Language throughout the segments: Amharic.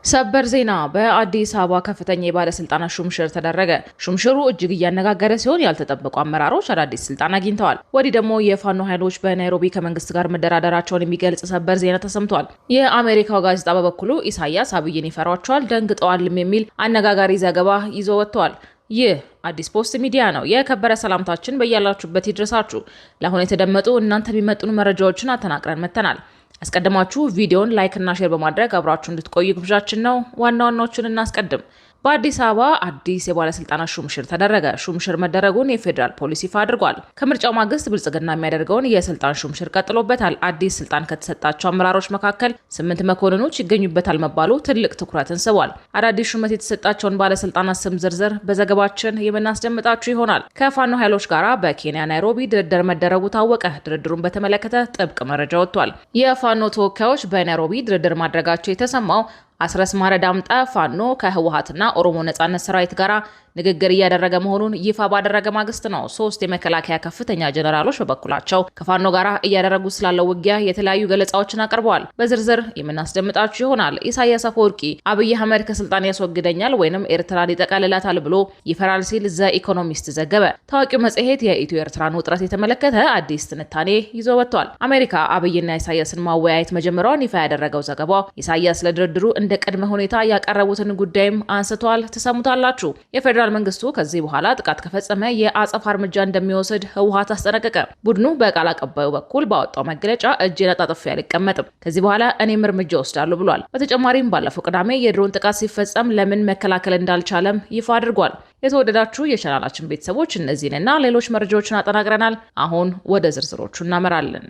ሰበር ዜና በአዲስ አበባ ከፍተኛ የባለስልጣናት ሹምሽር ተደረገ። ሹምሽሩ እጅግ እያነጋገረ ሲሆን ያልተጠበቁ አመራሮች አዳዲስ ስልጣን አግኝተዋል። ወዲህ ደግሞ የፋኖ ኃይሎች በናይሮቢ ከመንግስት ጋር መደራደራቸውን የሚገልጽ ሰበር ዜና ተሰምቷል። የአሜሪካው ጋዜጣ በበኩሉ ኢሳያስ አብይን ይፈሯቸዋል፣ ደንግጠዋልም የሚል አነጋጋሪ ዘገባ ይዞ ወጥቷል። ይህ አዲስ ፖስት ሚዲያ ነው። የከበረ ሰላምታችን በያላችሁበት ይድረሳችሁ። ለአሁን የተደመጡ እናንተ የሚመጥኑ መረጃዎችን አጠናቅረን መተናል። አስቀድማችሁ ቪዲዮን ላይክ እና ሼር በማድረግ አብራችሁ እንድትቆዩ ግብዣችን ነው። ዋና ዋናዎቹን እናስቀድም። በአዲስ አበባ አዲስ የባለስልጣናት ሹምሽር ተደረገ። ሹምሽር መደረጉን የፌዴራል ፖሊስ ይፋ አድርጓል። ከምርጫው ማግስት ብልጽግና የሚያደርገውን የስልጣን ሹምሽር ቀጥሎበታል። አዲስ ስልጣን ከተሰጣቸው አመራሮች መካከል 8 መኮንኖች ይገኙበታል መባሉ ትልቅ ትኩረትን ስቧል። አዳዲስ ሹመት የተሰጣቸውን ባለስልጣናት ስም ዝርዝር በዘገባችን የምናስደምጣችሁ ይሆናል። ከፋኖ ኃይሎች ጋር በኬንያ ናይሮቢ ድርድር መደረጉ ታወቀ። ድርድሩን በተመለከተ ጥብቅ መረጃ ወጥቷል። የፋኖ ተወካዮች በናይሮቢ ድርድር ማድረጋቸው የተሰማው አስረስ ማረ ዳምጣ ፋኖ ከህወሓትና ኦሮሞ ነጻነት ሰራዊት ጋራ ንግግር እያደረገ መሆኑን ይፋ ባደረገ ማግስት ነው። 3 የመከላከያ ከፍተኛ ጀነራሎች በበኩላቸው ከፋኖ ጋራ እያደረጉ ስላለው ውጊያ የተለያዩ ገለጻዎችን አቅርበዋል። በዝርዝር የምናስደምጣችሁ ይሆናል። ኢሳያስ አፈወርቂ አብይ አህመድ ከስልጣን ያስወግደኛል ወይንም ኤርትራን ይጠቀልላታል ብሎ ይፈራል ሲል ዘ ኢኮኖሚስት ዘገበ። ታዋቂው መጽሔት የኢትዮ ኤርትራን ውጥረት የተመለከተ አዲስ ትንታኔ ይዞ ወጥቷል። አሜሪካ አብይና ኢሳያስን ማወያየት መጀመሯን ይፋ ያደረገው ዘገባው ኢሳያስ ለድርድሩ እንደ ቅድመ ሁኔታ ያቀረቡትን ጉዳይም አንስቷል። ተሰሙታላችሁ። የፌዴራል መንግስቱ ከዚህ በኋላ ጥቃት ከፈጸመ የአጸፋ እርምጃ እንደሚወስድ ህወሓት አስጠነቀቀ። ቡድኑ በቃል አቀባዩ በኩል ባወጣው መግለጫ እጄን አጣጥፌ አልቀመጥም፣ ከዚህ በኋላ እኔም እርምጃ ወስዳለሁ ብሏል። በተጨማሪም ባለፈው ቅዳሜ የድሮን ጥቃት ሲፈጸም ለምን መከላከል እንዳልቻለም ይፋ አድርጓል። የተወደዳችሁ የቻናላችን ቤተሰቦች እነዚህንና ሌሎች መረጃዎችን አጠናቅረናል። አሁን ወደ ዝርዝሮቹ እናመራለን።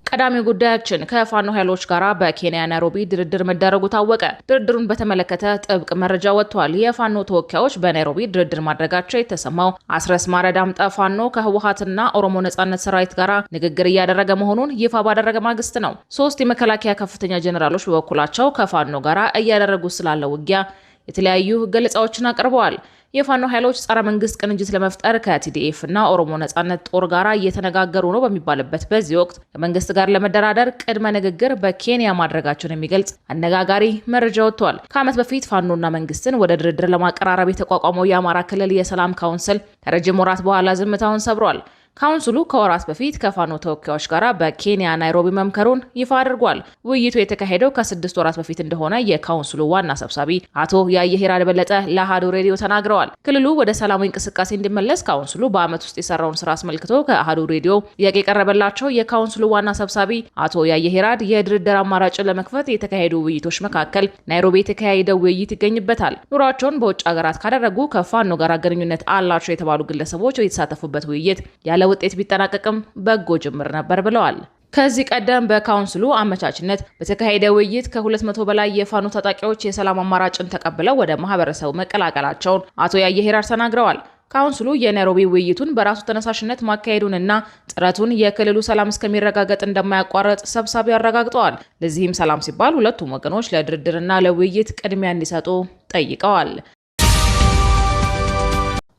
ቀዳሚ ጉዳያችን ከፋኖ ኃይሎች ጋር በኬንያ ናይሮቢ ድርድር መደረጉ ታወቀ። ድርድሩን በተመለከተ ጥብቅ መረጃ ወጥቷል። የፋኖ ተወካዮች በናይሮቢ ድርድር ማድረጋቸው የተሰማው አስረስ ማረ ዳምጣ ፋኖ ከህወሓትና ኦሮሞ ነጻነት ሰራዊት ጋር ንግግር እያደረገ መሆኑን ይፋ ባደረገ ማግስት ነው። 3 የመከላከያ ከፍተኛ ጀነራሎች በበኩላቸው ከፋኖ ጋር እያደረጉ ስላለው ውጊያ የተለያዩ ገለጻዎችን አቅርበዋል። የፋኖ ኃይሎች ጸረ መንግስት ቅንጅት ለመፍጠር ከቲዲኤፍ እና ኦሮሞ ነጻነት ጦር ጋር እየተነጋገሩ ነው በሚባልበት በዚህ ወቅት ከመንግስት ጋር ለመደራደር ቅድመ ንግግር በኬንያ ማድረጋቸውን የሚገልጽ አነጋጋሪ መረጃ ወጥቷል። ከዓመት በፊት ፋኖና መንግስትን ወደ ድርድር ለማቀራረብ የተቋቋመው የአማራ ክልል የሰላም ካውንስል ከረጅም ወራት በኋላ ዝምታውን ሰብሯል። ካውንስሉ ከወራት በፊት ከፋኖ ተወካዮች ጋር በኬንያ ናይሮቢ መምከሩን ይፋ አድርጓል። ውይይቱ የተካሄደው ከ6 ወራት በፊት እንደሆነ የካውንስሉ ዋና ሰብሳቢ አቶ ያየሂራድ በለጠ ለአሃዱ ሬዲዮ ተናግረዋል። ክልሉ ወደ ሰላማዊ እንቅስቃሴ እንዲመለስ ካውንስሉ በዓመት ውስጥ የሰራውን ስራ አስመልክቶ ከአሃዱ ሬዲዮ ጥያቄ የቀረበላቸው የካውንስሉ ዋና ሰብሳቢ አቶ ያየሂራድ የድርድር አማራጭን ለመክፈት የተካሄዱ ውይይቶች መካከል ናይሮቢ የተካሄደው ውይይት ይገኝበታል። ኑሯቸውን በውጭ ሀገራት ካደረጉ ከፋኖ ጋር ግንኙነት አላቸው የተባሉ ግለሰቦች የተሳተፉበት ውይይት ያለ ውጤት ቢጠናቀቅም በጎ ጅምር ነበር ብለዋል። ከዚህ ቀደም በካውንስሉ አመቻችነት በተካሄደ ውይይት ከ200 በላይ የፋኖ ታጣቂዎች የሰላም አማራጭን ተቀብለው ወደ ማህበረሰቡ መቀላቀላቸውን አቶ ያየሂራድ ተናግረዋል። ካውንስሉ የናይሮቢ ውይይቱን በራሱ ተነሳሽነት ማካሄዱንና ጥረቱን የክልሉ ሰላም እስከሚረጋገጥ እንደማያቋርጥ ሰብሳቢው አረጋግጠዋል። ለዚህም ሰላም ሲባል ሁለቱም ወገኖች ለድርድርና ለውይይት ቅድሚያ እንዲሰጡ ጠይቀዋል።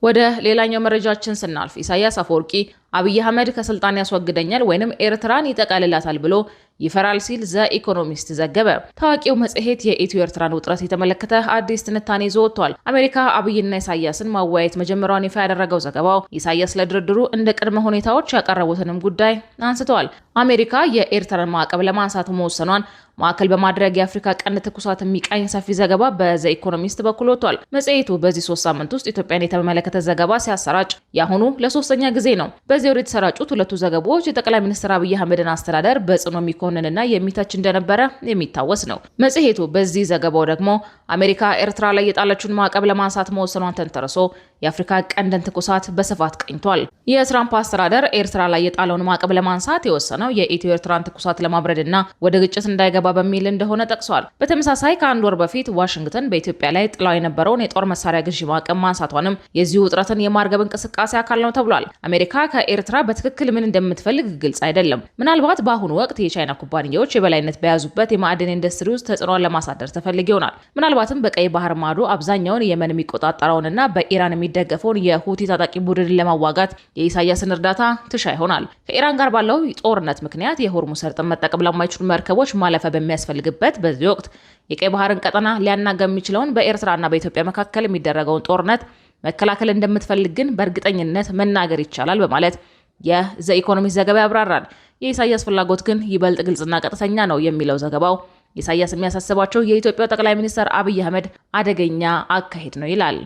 ወደ ሌላኛው መረጃችን ስናልፍ ኢሳያስ አፈወርቂ አብይ አህመድ ከስልጣን ያስወግደኛል ወይንም ኤርትራን ይጠቀልላታል ብሎ ይፈራል ሲል ዘ ኢኮኖሚስት ዘገበ። ታዋቂው መጽሔት የኢትዮ ኤርትራን ውጥረት የተመለከተ አዲስ ትንታኔ ይዞ ወጥቷል። አሜሪካ አብይና ኢሳያስን ማወያየት መጀመሯን ይፋ ያደረገው ዘገባው ኢሳያስ ለድርድሩ እንደ ቅድመ ሁኔታዎች ያቀረቡትንም ጉዳይ አንስተዋል። አሜሪካ የኤርትራን ማዕቀብ ለማንሳት መወሰኗን ማዕከል በማድረግ የአፍሪካ ቀንድ ትኩሳት የሚቃኝ ሰፊ ዘገባ በዘ ኢኮኖሚስት በኩል ወጥቷል። መጽሔቱ በዚህ 3 ሳምንት ውስጥ ኢትዮጵያን የተመለከተ ዘገባ ሲያሰራጭ ያሁኑ ለ3ኛ ጊዜ ነው። በዚህ ወር የተሰራጩት ሁለቱ ዘገባዎች የጠቅላይ ሚኒስትር አብይ አህመድን አስተዳደር በጽኑ የሚኮንንና የሚተች እንደነበረ የሚታወስ ነው። መጽሔቱ በዚህ ዘገባው ደግሞ አሜሪካ ኤርትራ ላይ የጣለችውን ማዕቀብ ለማንሳት መወሰኗን ተንተርሶ የአፍሪካ ቀንድን ትኩሳት በስፋት ቀኝቷል። የትራምፕ አስተዳደር ኤርትራ ላይ የጣለውን ማዕቀብ ለማንሳት የወሰነው የኢትዮ ኤርትራን ትኩሳት ለማብረድና ወደ ግጭት እንዳይገባ በሚል እንደሆነ ጠቅሷል። በተመሳሳይ ከ1 ወር በፊት ዋሽንግተን በኢትዮጵያ ላይ ጥላው የነበረውን የጦር መሳሪያ ግዢ ማዕቀብ ማንሳቷንም የዚሁ ውጥረትን የማርገብ እንቅስቃሴ አካል ነው ተብሏል። አሜሪካ ከኤርትራ በትክክል ምን እንደምትፈልግ ግልጽ አይደለም። ምናልባት በአሁኑ ወቅት የቻይና ኩባንያዎች የበላይነት በያዙበት የማዕድን ኢንዱስትሪ ውስጥ ተጽዕኖን ለማሳደር ተፈልግ ይሆናል። ምናልባትም በቀይ ባህር ማዶ አብዛኛውን የመን የሚቆጣጠረውንና በኢራን የሚደገፈውን የሁቲ ታጣቂ ቡድንን ለማዋጋት የኢሳያስን እርዳታ ትሻ ይሆናል። ከኢራን ጋር ባለው ጦርነት ምክንያት የሆርሙዝ ሰርጥን መጠቀም ለማይችሉ መርከቦች ማለፊያ በሚያስፈልግበት በዚህ ወቅት የቀይ ባህርን ቀጠና ሊያናጋ የሚችለውን በኤርትራና በኢትዮጵያ መካከል የሚደረገውን ጦርነት መከላከል እንደምትፈልግ ግን በእርግጠኝነት መናገር ይቻላል በማለት የዘ ኢኮኖሚስት ዘገባ ያብራራል። የኢሳያስ ፍላጎት ግን ይበልጥ ግልጽና ቀጥተኛ ነው የሚለው ዘገባው ኢሳያስ የሚያሳስባቸው የኢትዮጵያ ጠቅላይ ሚኒስትር አብይ አህመድ አደገኛ አካሄድ ነው ይላል።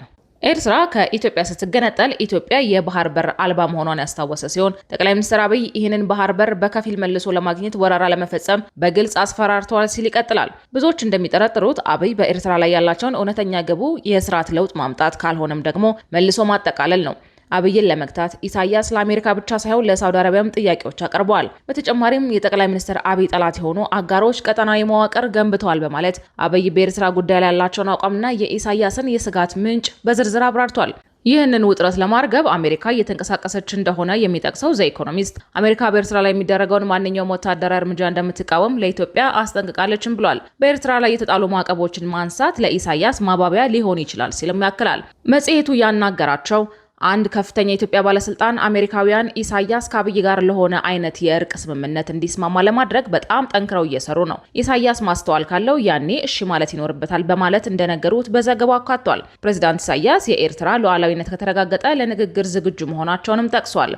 ኤርትራ ከኢትዮጵያ ስትገነጠል ኢትዮጵያ የባህር በር አልባ መሆኗን ያስታወሰ ሲሆን ጠቅላይ ሚኒስትር አብይ ይህንን ባህር በር በከፊል መልሶ ለማግኘት ወረራ ለመፈጸም በግልጽ አስፈራርተዋል ሲል ይቀጥላል። ብዙዎች እንደሚጠረጥሩት አብይ በኤርትራ ላይ ያላቸውን እውነተኛ ግቡ የስርዓት ለውጥ ማምጣት ካልሆነም ደግሞ መልሶ ማጠቃለል ነው። አብይን ለመግታት ኢሳያስ ለአሜሪካ ብቻ ሳይሆን ለሳውዲ አረቢያም ጥያቄዎች አቅርበዋል። በተጨማሪም የጠቅላይ ሚኒስትር አብይ ጠላት የሆኑ አጋሮች ቀጠናዊ መዋቅር ገንብተዋል በማለት አብይ በኤርትራ ጉዳይ ላይ ያላቸውን አቋምና የኢሳያስን የስጋት ምንጭ በዝርዝር አብራርቷል። ይህንን ውጥረት ለማርገብ አሜሪካ እየተንቀሳቀሰች እንደሆነ የሚጠቅሰው ዘ ኢኮኖሚስት አሜሪካ በኤርትራ ላይ የሚደረገውን ማንኛውም ወታደራዊ እርምጃ እንደምትቃወም ለኢትዮጵያ አስጠንቅቃለችም ብሏል። በኤርትራ ላይ የተጣሉ ማዕቀቦችን ማንሳት ለኢሳያስ ማባቢያ ሊሆን ይችላል ሲልም ያክላል። መጽሔቱ ያናገራቸው አንድ ከፍተኛ የኢትዮጵያ ባለስልጣን አሜሪካውያን ኢሳያስ ከአብይ ጋር ለሆነ አይነት የእርቅ ስምምነት እንዲስማማ ለማድረግ በጣም ጠንክረው እየሰሩ ነው። ኢሳያስ ማስተዋል ካለው ያኔ እሺ ማለት ይኖርበታል በማለት እንደነገሩት በዘገባው አካቷል። ፕሬዚዳንት ኢሳያስ የኤርትራ ሉዓላዊነት ከተረጋገጠ ለንግግር ዝግጁ መሆናቸውንም ጠቅሷል።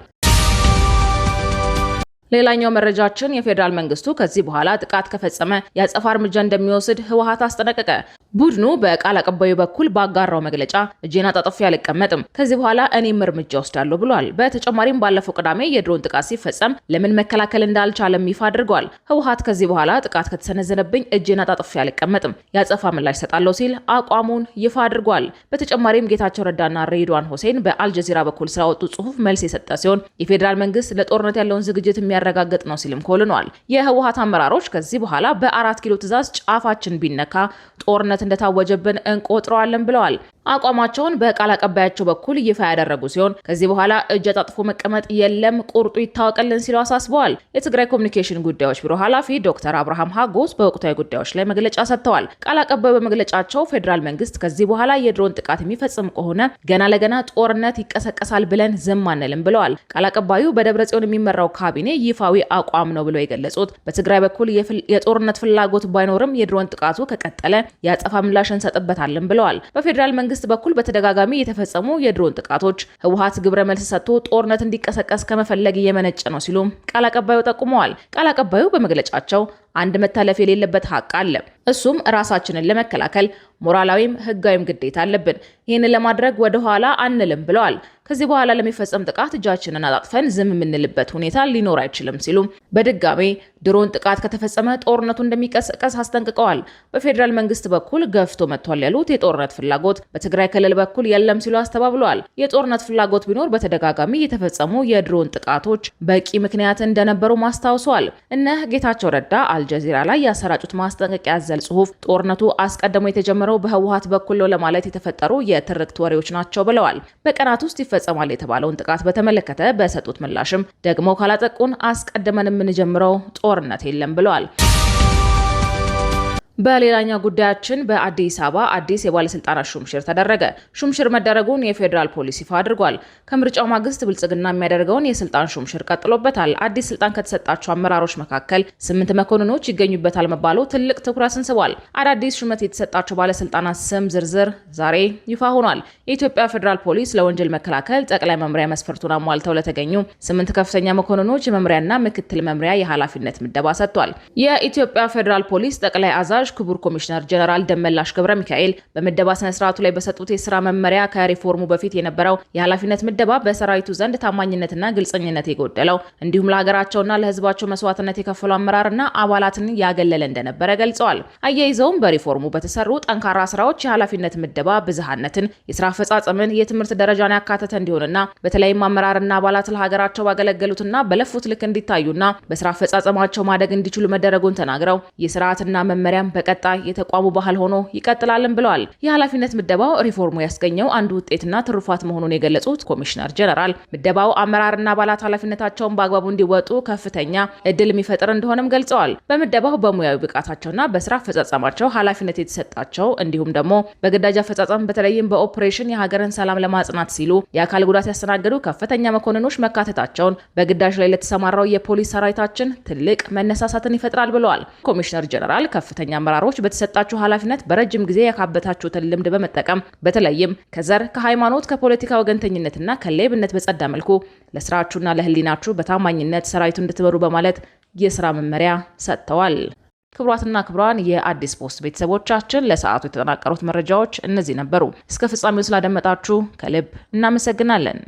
ሌላኛው መረጃችን የፌዴራል መንግስቱ ከዚህ በኋላ ጥቃት ከፈጸመ የአጸፋ እርምጃ እንደሚወስድ ህወሓት አስጠነቀቀ። ቡድኑ በቃል አቀባዩ በኩል ባጋራው መግለጫ እጄን አጣጥፌ አልቀመጥም፣ ከዚህ በኋላ እኔም እርምጃ ወስዳለሁ ብሏል። በተጨማሪም ባለፈው ቅዳሜ የድሮን ጥቃት ሲፈጸም ለምን መከላከል እንዳልቻለም ይፋ አድርጓል። ህወሓት ከዚህ በኋላ ጥቃት ከተሰነዘረብኝ እጄን አጣጥፌ አልቀመጥም፣ የአጸፋ ምላሽ ሰጣለሁ ሲል አቋሙን ይፋ አድርጓል። በተጨማሪም ጌታቸው ረዳና ሬድዋን ሁሴን በአልጀዚራ በኩል ስላወጡ ጽሁፍ መልስ የሰጠ ሲሆን የፌዴራል መንግስት ለጦርነት ያለውን ዝግጅት የሚያረጋግጥ ነው ሲልም ኮልኗል። የህወሓት አመራሮች ከዚህ በኋላ በ4 ኪሎ ትዕዛዝ ጫፋችን ቢነካ ጦርነት እንደታወጀብን እንቆጥረዋለን ብለዋል። አቋማቸውን በቃል አቀባያቸው በኩል ይፋ ያደረጉ ሲሆን ከዚህ በኋላ እጅ አጣጥፎ መቀመጥ የለም፣ ቁርጡ ይታወቅልን ሲሉ አሳስበዋል። የትግራይ ኮሚኒኬሽን ጉዳዮች ቢሮ ኃላፊ ዶክተር አብርሃም ሀጎስ በወቅታዊ ጉዳዮች ላይ መግለጫ ሰጥተዋል። ቃል አቀባዩ በመግለጫቸው ፌዴራል መንግስት ከዚህ በኋላ የድሮን ጥቃት የሚፈጽም ከሆነ ገና ለገና ጦርነት ይቀሰቀሳል ብለን ዝም አንልም ብለዋል። ቃል አቀባዩ በደብረጽዮን የሚመራው ካቢኔ ይፋዊ አቋም ነው ብለው የገለጹት በትግራይ በኩል የጦርነት ፍላጎት ባይኖርም የድሮን ጥቃቱ ከቀጠለ ያጸፋ ምላሽ እንሰጥበታለን ብለዋል። በፌዴራል መንግስት በኩል በተደጋጋሚ የተፈጸሙ የድሮን ጥቃቶች ህወሓት ግብረ መልስ ሰጥቶ ጦርነት እንዲቀሰቀስ ከመፈለግ የመነጨ ነው ሲሉም ቃል አቀባዩ ጠቁመዋል። ቃል አቀባዩ በመግለጫቸው አንድ መታለፍ የሌለበት ሀቅ አለ። እሱም ራሳችንን ለመከላከል ሞራላዊም ህጋዊም ግዴታ አለብን። ይህንን ለማድረግ ወደ ኋላ አንልም ብለዋል። ከዚህ በኋላ ለሚፈጸም ጥቃት እጃችንን አጣጥፈን ዝም የምንልበት ሁኔታ ሊኖር አይችልም ሲሉ በድጋሜ ድሮን ጥቃት ከተፈጸመ ጦርነቱ እንደሚቀሰቀስ አስጠንቅቀዋል። በፌዴራል መንግስት በኩል ገፍቶ መጥቷል ያሉት የጦርነት ፍላጎት በትግራይ ክልል በኩል የለም ሲሉ አስተባብለዋል። የጦርነት ፍላጎት ቢኖር በተደጋጋሚ የተፈጸሙ የድሮን ጥቃቶች በቂ ምክንያት እንደነበሩ ማስታውሰዋል። እነ ጌታቸው ረዳ አልጀዚራ ላይ ያሰራጩት ማስጠንቀቂያ ያዘለ ጽሁፍ ጦርነቱ አስቀድሞ የተጀመረው በህወሓት በኩል ነው ለማለት የተፈጠሩ የትርክት ወሬዎች ናቸው ብለዋል። በቀናት ውስጥ ይፈጸማል የተባለውን ጥቃት በተመለከተ በሰጡት ምላሽም ደግሞ ካላጠቁን አስቀድመን የምንጀምረው ጦርነት የለም ብለዋል። በሌላኛው ጉዳያችን በአዲስ አበባ አዲስ የባለስልጣናት ሹምሽር ተደረገ። ሹምሽር መደረጉን የፌዴራል ፖሊስ ይፋ አድርጓል። ከምርጫው ማግስት ብልጽግና የሚያደርገውን የስልጣን ሹምሽር ቀጥሎበታል። አዲስ ስልጣን ከተሰጣቸው አመራሮች መካከል 8 መኮንኖች ይገኙበታል መባሉ ትልቅ ትኩረትን ስቧል። አዳዲስ ሹመት የተሰጣቸው ባለስልጣናት ስም ዝርዝር ዛሬ ይፋ ሆኗል። የኢትዮጵያ ፌዴራል ፖሊስ ለወንጀል መከላከል ጠቅላይ መምሪያ መስፈርቱን አሟልተው ለተገኙ 8 ከፍተኛ መኮንኖች የመምሪያና ምክትል መምሪያ የኃላፊነት ምደባ ሰጥቷል። የኢትዮጵያ ፌዴራል ፖሊስ ጠቅላይ አዛዥ ክቡር ኮሚሽነር ጀነራል ደመላሽ ገብረ ሚካኤል በምደባ ስነ ስርዓቱ ላይ በሰጡት የስራ መመሪያ ከሪፎርሙ በፊት የነበረው የኃላፊነት ምደባ በሰራዊቱ ዘንድ ታማኝነትና ግልጸኝነት የጎደለው እንዲሁም ለሀገራቸውና ለሕዝባቸው መስዋዕትነት የከፈሉ አመራርና አባላትን ያገለለ እንደነበረ ገልጸዋል። አያይዘውም በሪፎርሙ በተሰሩ ጠንካራ ስራዎች የኃላፊነት ምደባ ብዝሃነትን፣ የስራ አፈጻጸምን፣ የትምህርት ደረጃን ያካተተ እንዲሆንና በተለይም አመራርና አባላት ለሀገራቸው ባገለገሉትና በለፉት ልክ እንዲታዩና በስራ አፈጻጸማቸው ማደግ እንዲችሉ መደረጉን ተናግረው የስርዓትና መመሪያም በቀጣይ የተቋሙ ባህል ሆኖ ይቀጥላልን ብለዋል። የኃላፊነት ምደባው ሪፎርሙ ያስገኘው አንዱ ውጤትና ትሩፋት መሆኑን የገለጹት ኮሚሽነር ጀነራል ምደባው አመራርና አባላት ኃላፊነታቸውን በአግባቡ እንዲወጡ ከፍተኛ እድል የሚፈጥር እንደሆነም ገልጸዋል። በምደባው በሙያዊ ብቃታቸውና በስራ አፈጻጸማቸው ኃላፊነት የተሰጣቸው እንዲሁም ደግሞ በግዳጅ አፈጻጸም በተለይም በኦፕሬሽን የሀገርን ሰላም ለማጽናት ሲሉ የአካል ጉዳት ያስተናገዱ ከፍተኛ መኮንኖች መካተታቸውን በግዳጅ ላይ ለተሰማራው የፖሊስ ሰራዊታችን ትልቅ መነሳሳትን ይፈጥራል ብለዋል። ኮሚሽነር ጀነራል ከፍተኛ አመራሮች በተሰጣቸው ኃላፊነት በረጅም ጊዜ ያካበታችሁትን ልምድ በመጠቀም በተለይም ከዘር፣ ከሃይማኖት፣ ከፖለቲካ ወገንተኝነትና ከሌብነት በጸዳ መልኩ ለስራችሁና ለህሊናችሁ በታማኝነት ሰራዊቱ እንድትመሩ በማለት የስራ መመሪያ ሰጥተዋል። ክቡራትና ክቡራን የአዲስ ፖስት ቤተሰቦቻችን ለሰዓቱ የተጠናቀሩት መረጃዎች እነዚህ ነበሩ። እስከ ፍጻሜው ስላደመጣችሁ ከልብ እናመሰግናለን።